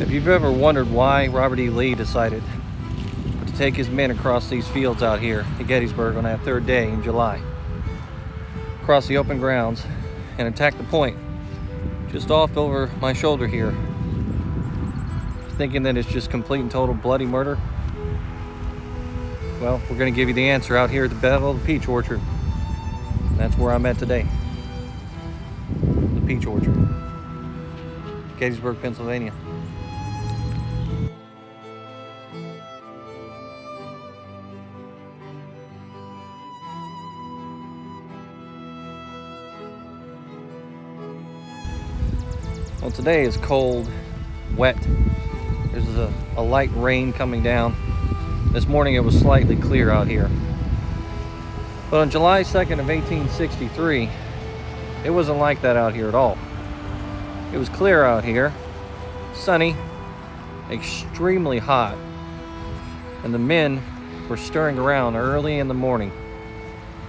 If you've ever wondered why Robert E. Lee decided to take his men across these fields out here at Gettysburg on that third day in July, across the open grounds, and attack the point just off over my shoulder here, thinking that it's just complete and total bloody murder, well, we're going to give you the answer out here at the Battle of the Peach Orchard. And that's where I'm at today. The Peach Orchard, Gettysburg, Pennsylvania. Well, today is cold, wet. There's a light rain coming down. This morning it was slightly clear out here. But on July 2nd of 1863, it wasn't like that out here at all. It was clear out here, sunny, extremely hot, and the men were stirring around early in the morning,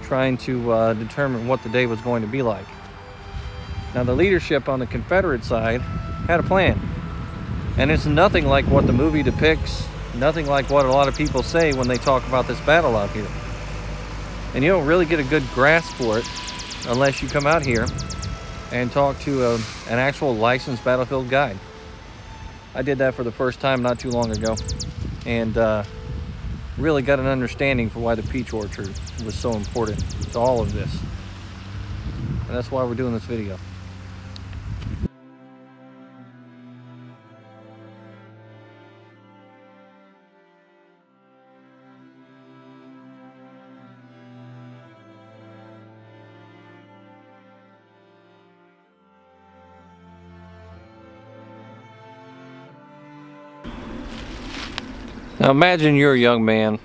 trying to determine what the day was going to be like. Now, the leadership on the Confederate side had a plan, and it's nothing like what the movie depicts, nothing like what a lot of people say when they talk about this battle out here. And you don't really get a good grasp for it unless you come out here and talk to an actual licensed battlefield guide. I did that for the first time not too long ago, and really got an understanding for why the Peach Orchard was so important to all of this. And that's why we're doing this video. Now imagine you're a young man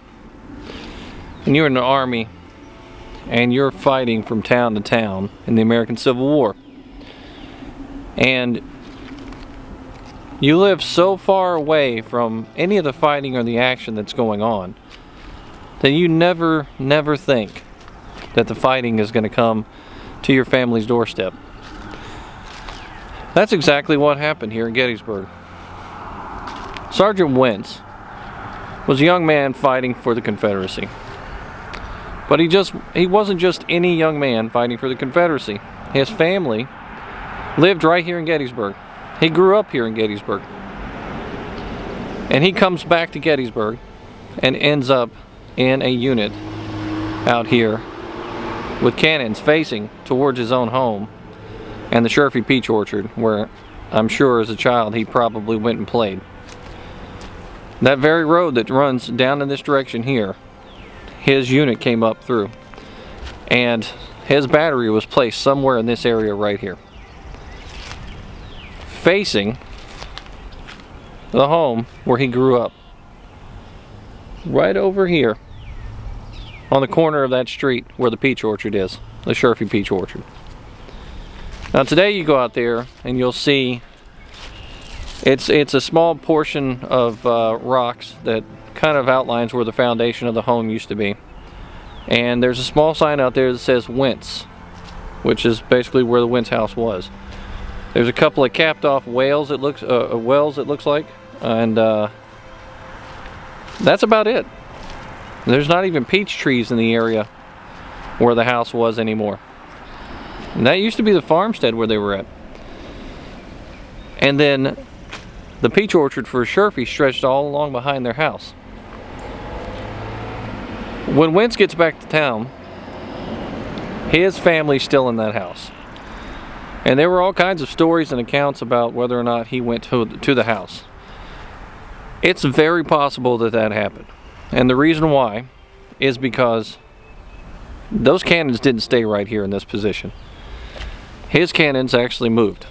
and you're in the army and you're fighting from town to town in the American Civil War, and you live so far away from any of the fighting or the action that's going on that you never think that the fighting is going to come to your family's doorstep. That's exactly what happened here in Gettysburg. Sergeant Wentz was a young man fighting for the Confederacy. But he wasn't just any young man fighting for the Confederacy. His family lived right here in Gettysburg. He grew up here in Gettysburg. And he comes back to Gettysburg and ends up in a unit out here with cannons facing towards his own home and the Sherfy Peach Orchard, where I'm sure as a child he probably went and played. That very road that runs down in this direction here, his unit came up through, and his battery was placed somewhere in this area right here, facing the home where he grew up, right over here on the corner of that street where the Peach Orchard is, the Sherfy Peach Orchard. Now today you go out there and you'll see it's a small portion of rocks that kind of outlines where the foundation of the home used to be. And there's a small sign out there that says Wentz, which is basically where the Wentz house was. There's a couple of capped off wells, it looks like, and that's about it. There's not even peach trees in the area where the house was anymore. And that used to be the farmstead where they were at. And then the Peach Orchard for Sherfy stretched all along behind their house. When Wentz gets back to town, his family's still in that house. And there were all kinds of stories and accounts about whether or not he went to the house. It's very possible that that happened. And the reason why is because those cannons didn't stay right here in this position. His cannons actually moved.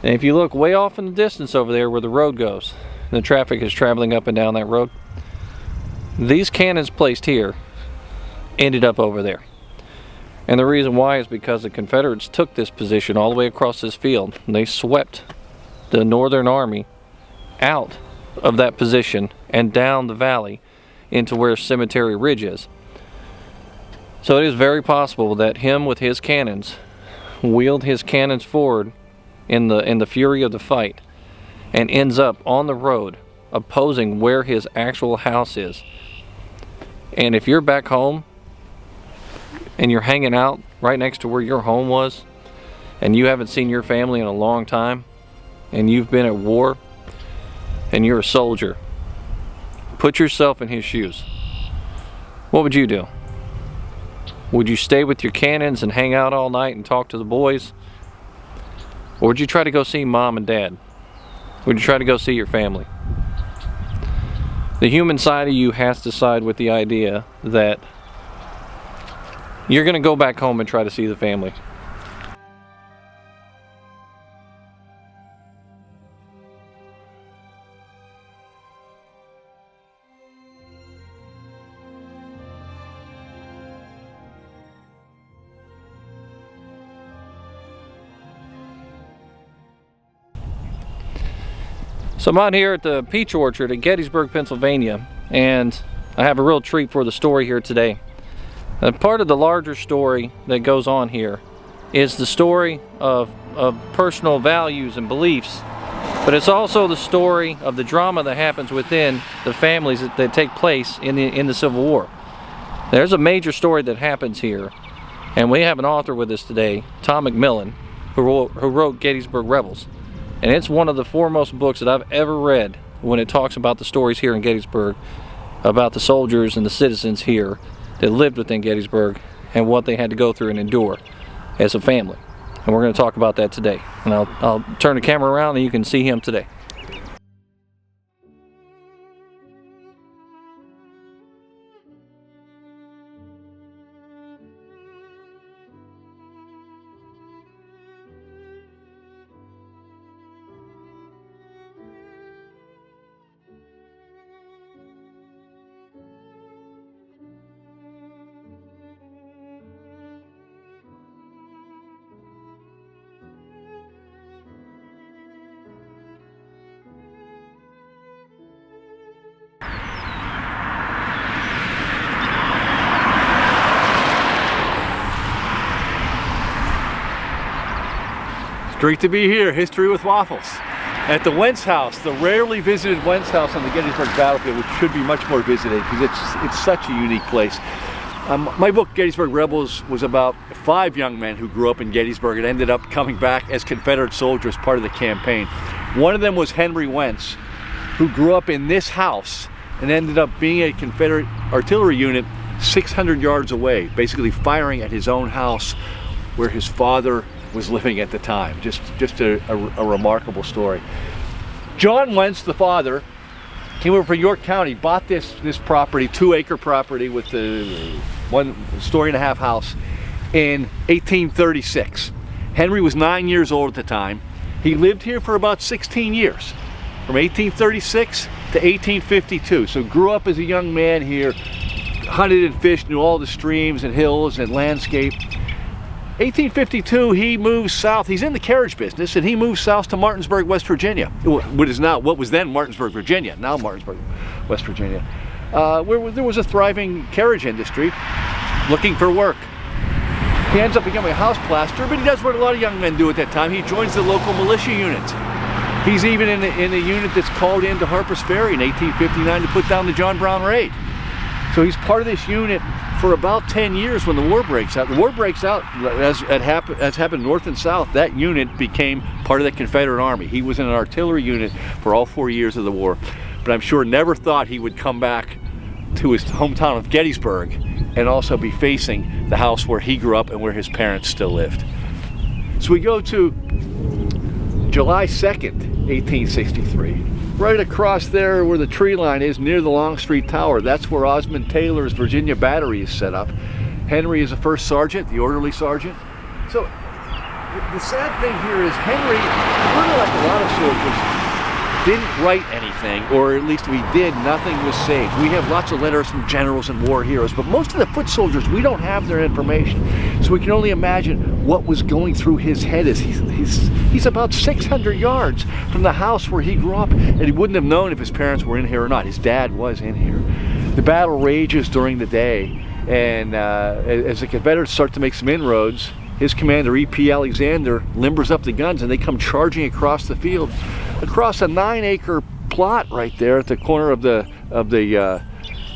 And if you look way off in the distance over there where the road goes, and the traffic is traveling up and down that road, these cannons placed here ended up over there. And the reason why is because the Confederates took this position all the way across this field, and they swept the Northern Army out of that position and down the valley into where Cemetery Ridge is. So it is very possible that him with his cannons wheeled his cannons forward in the fury of the fight and ends up on the road opposing where his actual house is. And if you're back home and you're hanging out right next to where your home was, and you haven't seen your family in a long time, and you've been at war, and you're a soldier, put yourself in his shoes. What would you do? Would you stay with your cannons and hang out all night and talk to the boys? Or would you try to go see mom and dad? Would you try to go see your family? The human side of you has to side with the idea that you're going to go back home and try to see the family. So I'm out here at the Peach Orchard at Gettysburg, Pennsylvania, and I have a real treat for the story here today. Part of the larger story that goes on here is the story of personal values and beliefs, but it's also the story of the drama that happens within the families that take place in the Civil War. There's a major story that happens here, and we have an author with us today, Tom McMillan, who wrote Gettysburg Rebels. And it's one of the foremost books that I've ever read when it talks about the stories here in Gettysburg, about the soldiers and the citizens here that lived within Gettysburg and what they had to go through and endure as a family. And we're going to talk about that today. And I'll turn the camera around and you can see him today. Great to be here. History with Waffles. At the Wentz house, the rarely visited Wentz house on the Gettysburg battlefield, which should be much more visited because it's such a unique place. My book, Gettysburg Rebels, was about 5 young men who grew up in Gettysburg and ended up coming back as Confederate soldiers part of the campaign. One of them was Henry Wentz, who grew up in this house and ended up being a Confederate artillery unit 600 yards away, basically firing at his own house where his father was living at the time. Just a remarkable story. John Wentz, the father, came over from York County, bought this property, 2-acre property with the 1.5-story house in 1836. Henry was 9 years old at the time. He lived here for about 16 years, from 1836 to 1852. So grew up as a young man here, hunted and fished, knew all the streams and hills and landscape. 1852, he moves south. He's in the carriage business, and he moves south to Martinsburg, West Virginia. What was then Martinsburg, Virginia, now Martinsburg, West Virginia, where there was a thriving carriage industry, looking for work. He ends up becoming a house plasterer, but he does what a lot of young men do at that time. He joins the local militia unit. He's even in a unit that's called into Harper's Ferry in 1859 to put down the John Brown raid. So he's part of this unit for about 10 years when the war breaks out. The war breaks out, as happened north and south. That unit became part of the Confederate Army. He was in an artillery unit for all 4 years of the war, but I'm sure never thought he would come back to his hometown of Gettysburg and also be facing the house where he grew up and where his parents still lived. So we go to July 2nd, 1863. Right across there where the tree line is, near the Longstreet Tower, that's where Osmond Taylor's Virginia Battery is set up. Henry is a first sergeant, the orderly sergeant. So the sad thing here is Henry, really like a lot of soldiers, didn't write anything, or at least if he did, nothing was saved. We have lots of letters from generals and war heroes, but most of the foot soldiers, we don't have their information. So we can only imagine what was going through his head as he's about 600 yards from the house where he grew up, and he wouldn't have known if his parents were in here or not. His dad was in here. The battle rages during the day, and as the Confederates start to make some inroads, his commander, E.P. Alexander, limbers up the guns, and they come charging across the field. across a 9-acre plot right there at the corner of the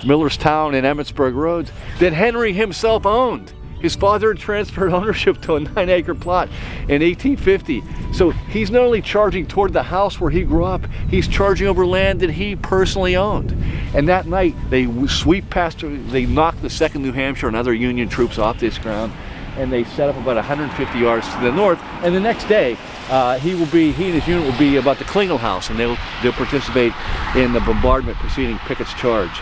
Millerstown and Emmitsburg roads that Henry himself owned. His father had transferred ownership to a 9-acre plot in 1850. So he's not only charging toward the house where he grew up, he's charging over land that he personally owned. And that night, they sweep past, they knocked the 2nd New Hampshire and other Union troops off this ground, and they set up about 150 yards to the north. And the next day, he and his unit will be about the Klingel House, and they'll participate in the bombardment preceding Pickett's charge.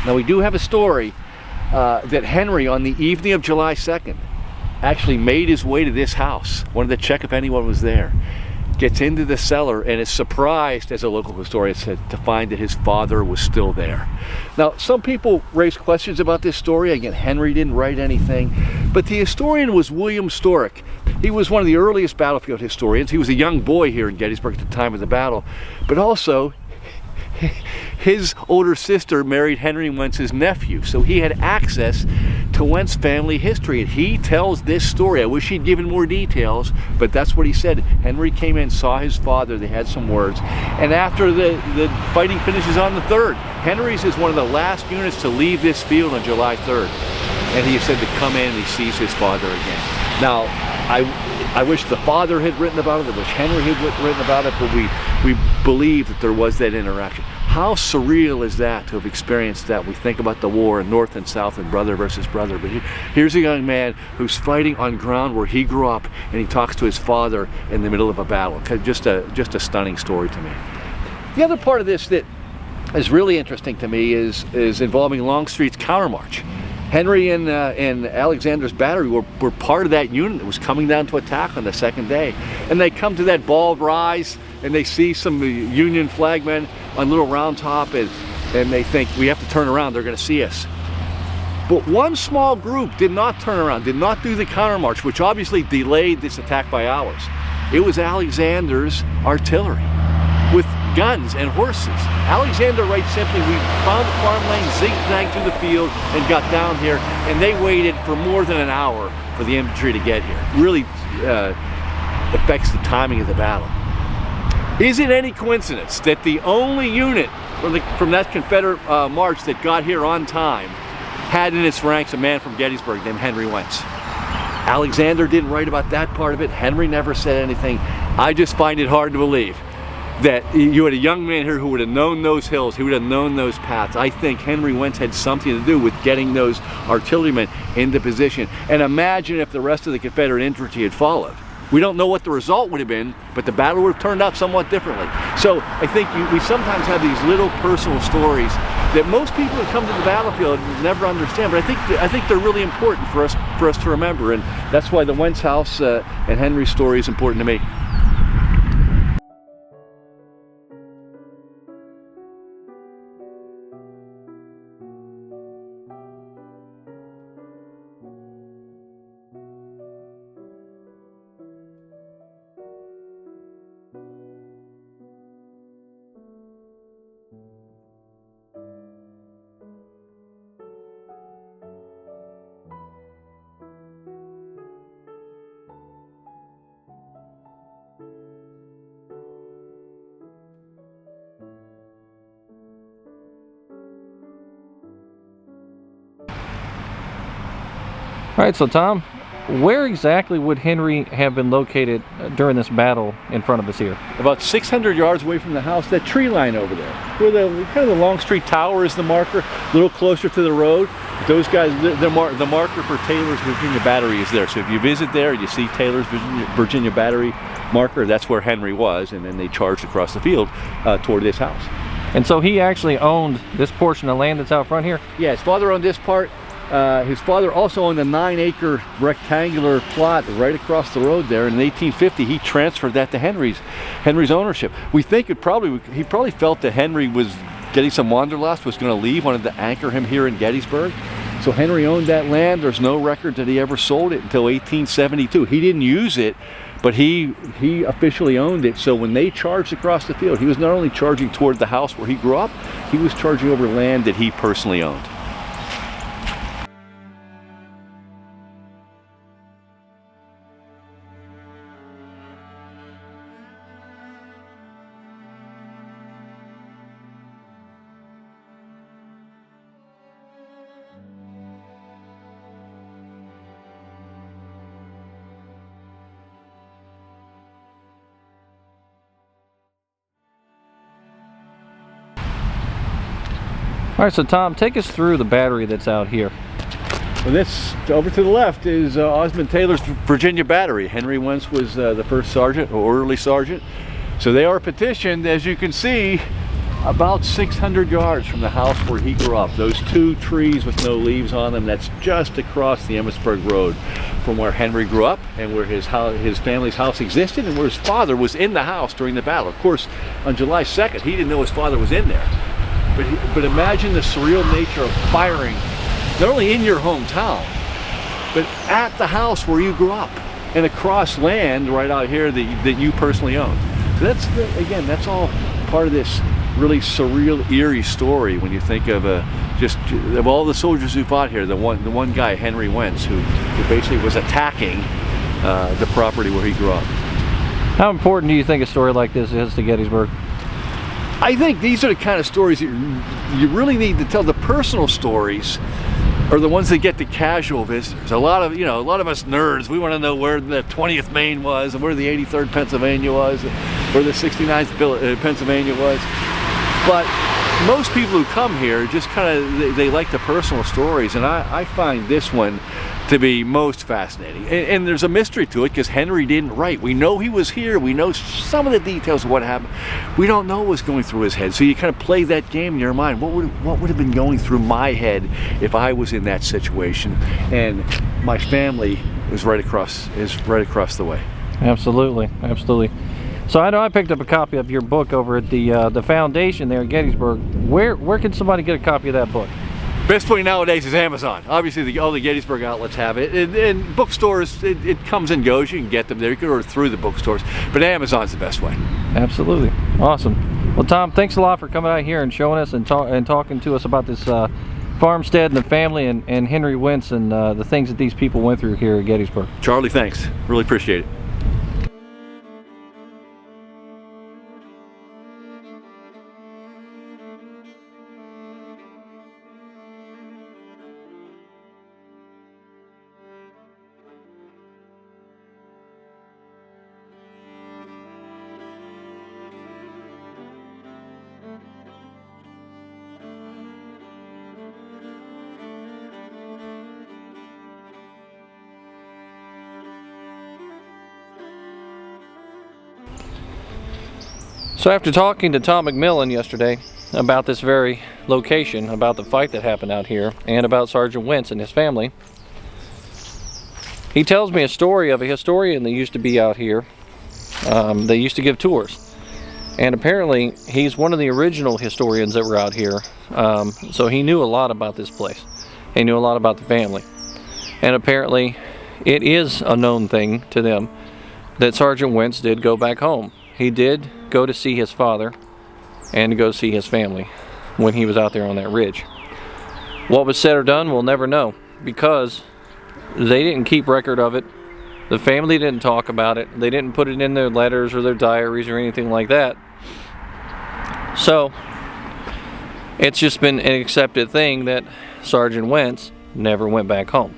Now, we do have a story that Henry, on the evening of July 2nd, actually made his way to this house, wanted to check if anyone was there, gets into the cellar, and is surprised, as a local historian said, to find that his father was still there. Now, some people raise questions about this story. Again, Henry didn't write anything, but the historian was William Storick. He was one of the earliest battlefield historians. He was a young boy here in Gettysburg at the time of the battle, but also his older sister married Henry Wentz's nephew, so he had access to Wentz family history, and he tells this story. I wish he'd given more details, but that's what he said. Henry came in, saw his father, they had some words, and after the fighting finishes on the 3rd, Henry's is one of the last units to leave this field on July 3rd, and he said to come in and he sees his father again. Now, I wish the father had written about it, I wish Henry had written about it, but we believe that there was that interaction. How surreal is that to have experienced that? We think about the war and North and South and brother versus brother, but here's a young man who's fighting on ground where he grew up, and he talks to his father in the middle of a battle. Just a stunning story to me. The other part of this that is really interesting to me is involving Longstreet's countermarch. Henry and Alexander's battery were part of that unit that was coming down to attack on the 2nd day. And they come to that bald rise, and they see some Union flagmen on Little Round Top, and they think, we have to turn around, they're going to see us. But one small group did not turn around, did not do the countermarch, which obviously delayed this attack by hours. It was Alexander's artillery with guns and horses. Alexander writes simply, we found the farmland, zigzagged through the field, and got down here, and they waited for more than an hour for the infantry to get here. It really affects the timing of the battle. Is it any coincidence that the only unit from that Confederate march that got here on time had in its ranks a man from Gettysburg named Henry Wentz? Alexander didn't write about that part of it. Henry never said anything. I just find it hard to believe that you had a young man here who would have known those hills, who would have known those paths. I think Henry Wentz had something to do with getting those artillerymen into position. And imagine if the rest of the Confederate infantry had followed. We don't know what the result would have been, but the battle would have turned out somewhat differently. So I think we sometimes have these little personal stories that most people who come to the battlefield never understand, but I think they're really important for us to remember, and that's why the Wentz house and Henry's story is important to me. All right, so Tom, where exactly would Henry have been located during this battle in front of us here? About 600 yards away from the house, that tree line over there, where kind of the Longstreet Tower is the marker, a little closer to the road. Those guys, the marker for Taylor's Virginia Battery is there. So if you visit there, you see Taylor's Virginia Battery marker, that's where Henry was, and then they charged across the field toward this house. And so he actually owned this portion of land that's out front here? Yeah, his father owned this part. His father also owned a 9-acre rectangular plot right across the road there. In 1850, he transferred that to Henry's ownership. We think he probably felt that Henry was getting some wanderlust, was going to leave, wanted to anchor him here in Gettysburg. So Henry owned that land. There's no record that he ever sold it until 1872. He didn't use it, but he officially owned it. So when they charged across the field, he was not only charging toward the house where he grew up, he was charging over land that he personally owned. All right, so Tom, take us through the battery that's out here. Well, this over to the left is Osmond Taylor's Virginia Battery. Henry Wentz was the first sergeant, or orderly sergeant. So they are petitioned, as you can see, about 600 yards from the house where he grew up. Those two trees with no leaves on them, that's just across the Gettysburg Road from where Henry grew up and where his family's house existed and where his father was in the house during the battle. Of course, on July 2nd, he didn't know his father was in there. But imagine the surreal nature of firing, not only in your hometown, but at the house where you grew up and across land right out here that you personally own. So that's, again, that's all part of this really surreal, eerie story when you think of just of all the soldiers who fought here. The one guy, Henry Wentz, who basically was attacking the property where he grew up. How important do you think a story like this is to Gettysburg? I think these are the kind of stories that you really need to tell. The personal stories are the ones that get the casual visitors. A lot of us nerds, we want to know where the 20th Maine was and where the 83rd Pennsylvania was, where the 69th Pennsylvania was. But most people who come here just kind of, they like the personal stories, and I find this one to be most fascinating. And there's a mystery to it because Henry didn't write. We know he was here. We know some of the details of what happened. We don't know what's going through his head. So you kind of play that game in your mind. What would have been going through my head if I was in that situation and my family was right across the way? Absolutely, absolutely. So I know I picked up a copy of your book over at the foundation there at Gettysburg. Where can somebody get a copy of that book? Best way nowadays is Amazon. Obviously, all the Gettysburg outlets have it. And bookstores, it comes and goes. You can get them there. You can order through the bookstores. But Amazon's the best way. Absolutely. Awesome. Well, Tom, thanks a lot for coming out here and showing us and talking to us about this farmstead and the family and Henry Wentz and the things that these people went through here at Gettysburg. Charlie, thanks. Really appreciate it. So after talking to Tom McMillan yesterday about this very location, about the fight that happened out here, and about Sergeant Wentz and his family, he tells me a story of a historian that used to be out here. They used to give tours. And apparently he's one of the original historians that were out here. So he knew a lot about this place. He knew a lot about the family. And apparently it is a known thing to them that Sergeant Wentz did go back home. He did go to see his father and to go see his family when he was out there on that ridge. What was said or done, we'll never know, because they didn't keep record of it. The family didn't talk about it. They didn't put it in their letters or their diaries or anything like that. So it's just been an accepted thing that Sergeant Wentz never went back home.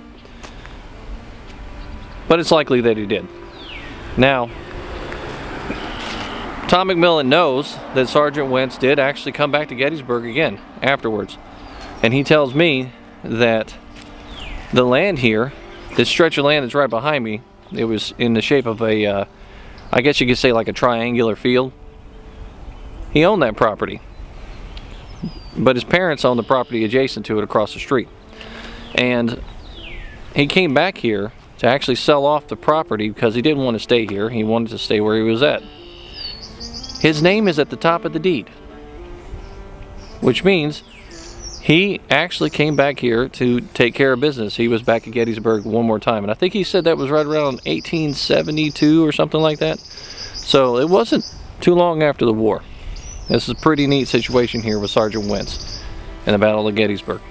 But it's likely that he did. Now, Tom McMillan knows that Sergeant Wentz did actually come back to Gettysburg again afterwards. And he tells me that the land here, this stretch of land that's right behind me, it was in the shape of a, I guess you could say like a triangular field. He owned that property. But his parents owned the property adjacent to it across the street. And he came back here to actually sell off the property because he didn't want to stay here. He wanted to stay where he was at. His name is at the top of the deed, which means he actually came back here to take care of business. He was back at Gettysburg one more time, and I think he said that was right around 1872 or something like that. So it wasn't too long after the war. This is a pretty neat situation here with Sergeant Wentz in the Battle of Gettysburg.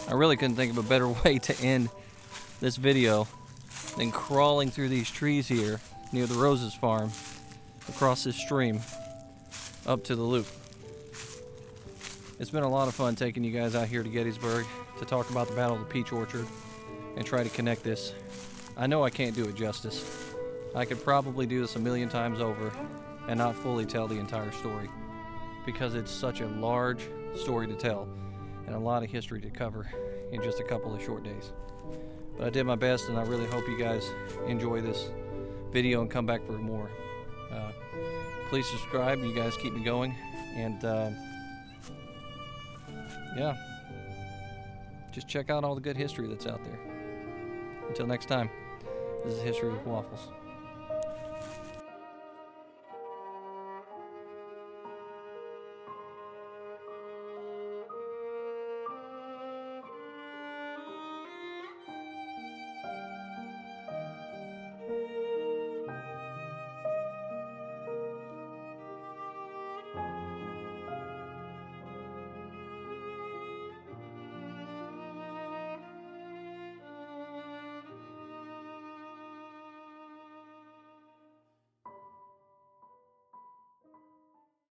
I really couldn't think of a better way to end this video than crawling through these trees here near the Roses farm, across this stream, up to the loop. It's been a lot of fun taking you guys out here to Gettysburg to talk about the Battle of the Peach Orchard and try to connect this. I know I can't do it justice. I could probably do this a million times over and not fully tell the entire story, because it's such a large story to tell and a lot of history to cover in just a couple of short days. But I did my best, and I really hope you guys enjoy this video and come back for more. Please subscribe. You guys keep me going. And yeah, just check out all the good history that's out there. Until next time, this is History with Waffles.